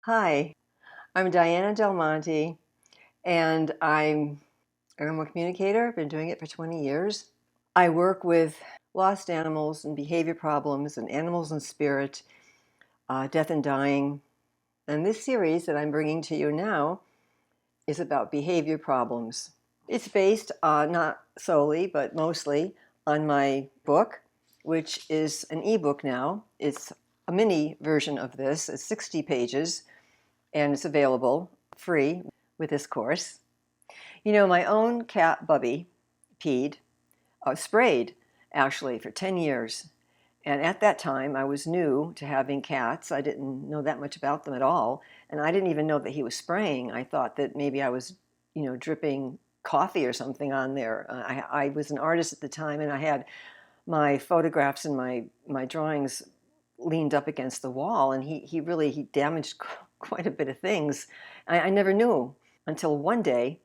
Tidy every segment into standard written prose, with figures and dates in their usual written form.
Hi, I'm Diana Del Monte, and I'm an animal communicator. I've been doing it for 20 years. I work with lost animals and behavior problems and animals and spirit, death and dying. And this series that I'm bringing to you now is about behavior problems. It's based not solely, but mostly on my book, which is an ebook now. It's a mini version of this. It's 60 pages, and it's available free with this course. You know, my own cat, Bubby, peed, sprayed actually for 10 years. And at that time, I was new to having cats. I didn't know that much about them at all. And I didn't even know that he was spraying. I thought that maybe I was, dripping coffee or something on there. I was an artist at the time, and I had my photographs and my drawings leaned up against the wall, and he damaged quite a bit of things. I never knew until one day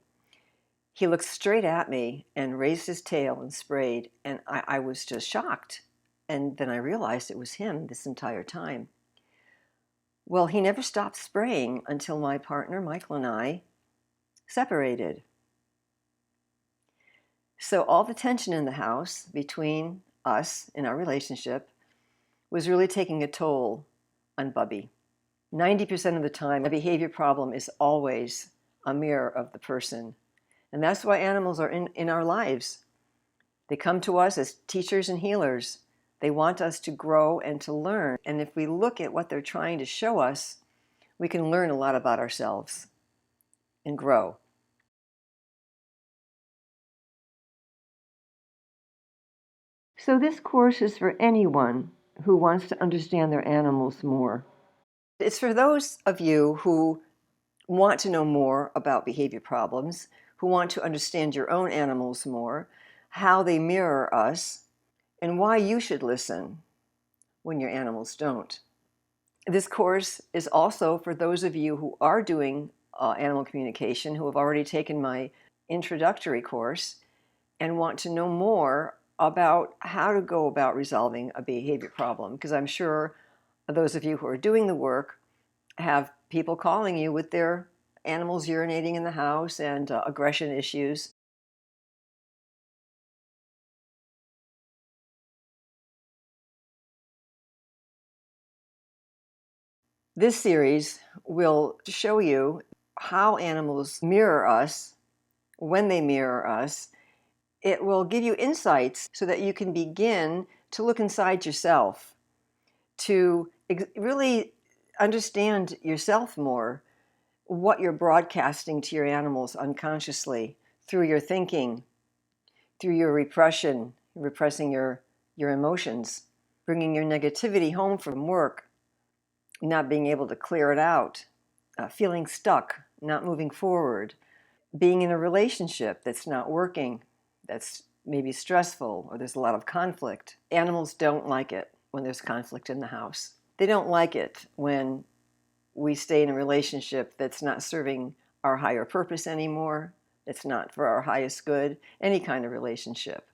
he looked straight at me and raised his tail and sprayed, and I was just shocked. And then I realized it was him this entire time. Well, he never stopped spraying until my partner Michael and I separated. So all the tension in the house between us in our relationship was really taking a toll on Bubby. 90% of the time, a behavior problem is always a mirror of the person. And that's why animals are in our lives. They come to us as teachers and healers. They want us to grow and to learn. And if we look at what they're trying to show us, we can learn a lot about ourselves and grow. So this course is for anyone who wants to understand their animals more. It's for those of you who want to know more about behavior problems, who want to understand your own animals more, how they mirror us, and why you should listen when your animals don't. This course is also for those of you who are doing animal communication, who have already taken my introductory course and want to know more about how to go about resolving a behavior problem. Because I'm sure those of you who are doing the work have people calling you with their animals urinating in the house and aggression issues. This series will show you how animals mirror us, when they mirror us. It will give you insights so that you can begin to look inside yourself, to really understand yourself more, what you're broadcasting to your animals unconsciously through your thinking, through your repression, repressing your emotions, bringing your negativity home from work, not being able to clear it out, feeling stuck, not moving forward, being in a relationship that's not working, that's maybe stressful, or there's a lot of conflict. Animals don't like it when there's conflict in the house. They don't like it when we stay in a relationship that's not serving our higher purpose anymore, it's not for our highest good, any kind of relationship.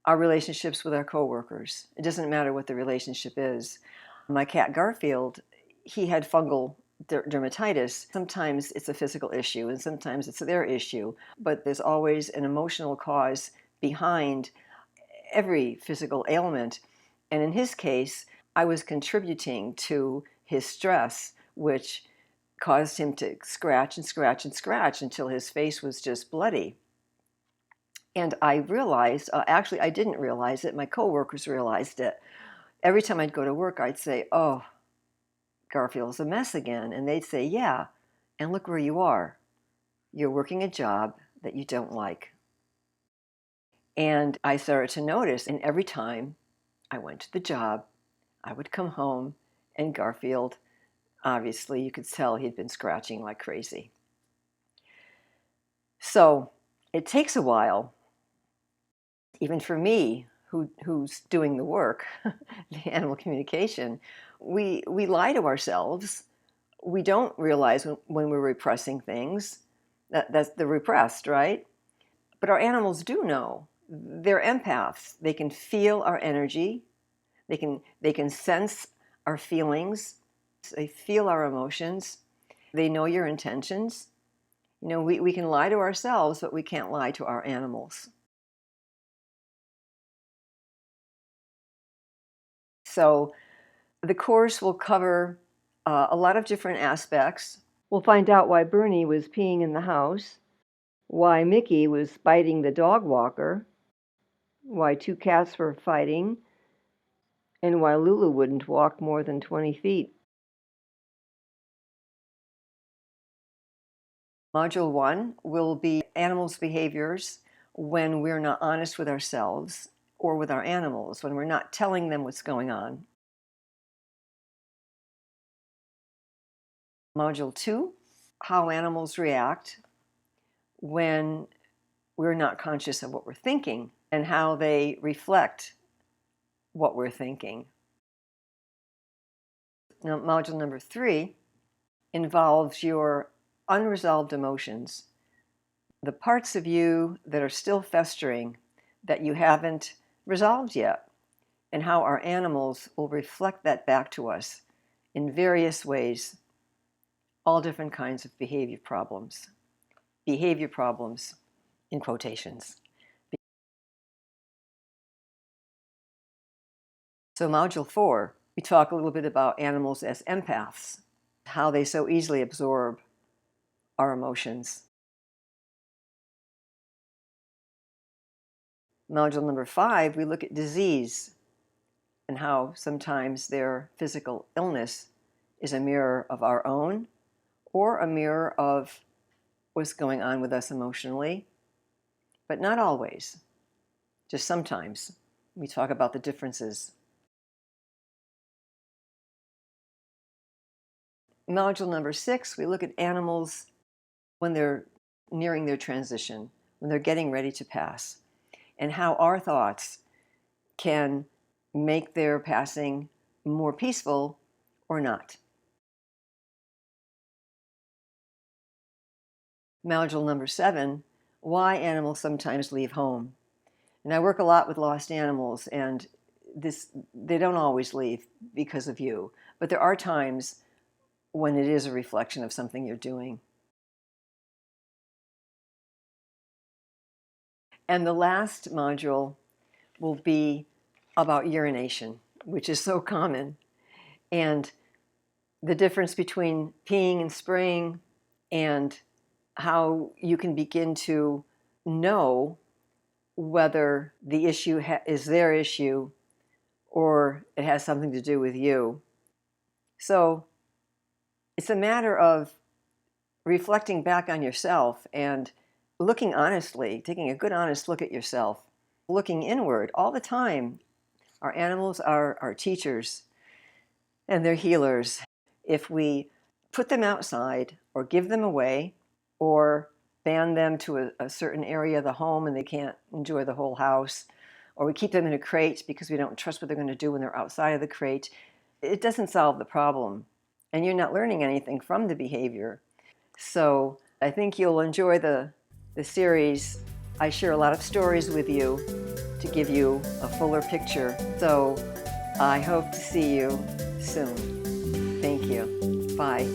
Our relationships with our coworkers, it doesn't matter what the relationship is. My cat Garfield, he had fungal dermatitis. Sometimes it's a physical issue and sometimes it's their issue, but there's always an emotional cause behind every physical ailment. And in his case, I was contributing to his stress, which caused him to scratch and scratch and scratch until his face was just bloody. And I realized, actually, I didn't realize it. My coworkers realized it. Every time I'd go to work, I'd say, "Oh, Garfield's a mess again." And they'd say, "Yeah, and look where you are. You're working a job that you don't like." And I started to notice, and every time I went to the job, I would come home, and Garfield, obviously, you could tell he'd been scratching like crazy. So it takes a while, even for me, who's doing the work, the animal communication. We lie to ourselves. We don't realize when we're repressing things. That's the repressed, right? But our animals do know. They're empaths. They can feel our energy. They can sense our feelings. They feel our emotions. They know your intentions. We can lie to ourselves, but we can't lie to our animals. So the course will cover a lot of different aspects. We'll find out why Bernie was peeing in the house, why Mickey was biting the dog walker, why two cats were fighting, and why Lulu wouldn't walk more than 20 feet. Module 1 will be animals' behaviors when we're not honest with ourselves or with our animals, when we're not telling them what's going on. Module 2, how animals react when we're not conscious of what we're thinking and how they reflect what we're thinking. Now, module number 3 involves your unresolved emotions, the parts of you that are still festering that you haven't resolved yet, and how our animals will reflect that back to us in various ways, all different kinds of behavior problems. Behavior problems in quotations. So module 4, we talk a little bit about animals as empaths, how they so easily absorb our emotions. Module number 5, we look at disease and how sometimes their physical illness is a mirror of our own or a mirror of what's going on with us emotionally, but not always, just sometimes. We talk about the differences. Module number 6, we look at animals when they're nearing their transition, when they're getting ready to pass, and how our thoughts can make their passing more peaceful or not. Module number 7, why animals sometimes leave home. And I work a lot with lost animals, and they don't always leave because of you, but there are times when it is a reflection of something you're doing. And the last module will be about urination, which is so common, and the difference between peeing and spraying, and how you can begin to know whether the issue is their issue or it has something to do with you. So it's a matter of reflecting back on yourself and looking honestly, taking a good honest look at yourself, looking inward all the time. Our animals are our teachers and they're healers. If we put them outside or give them away or ban them to a certain area of the home and they can't enjoy the whole house, or we keep them in a crate because we don't trust what they're going to do when they're outside of the crate, it doesn't solve the problem. And you're not learning anything from the behavior. So I think you'll enjoy the series. I share a lot of stories with you to give you a fuller picture. So I hope to see you soon. Thank you. Bye.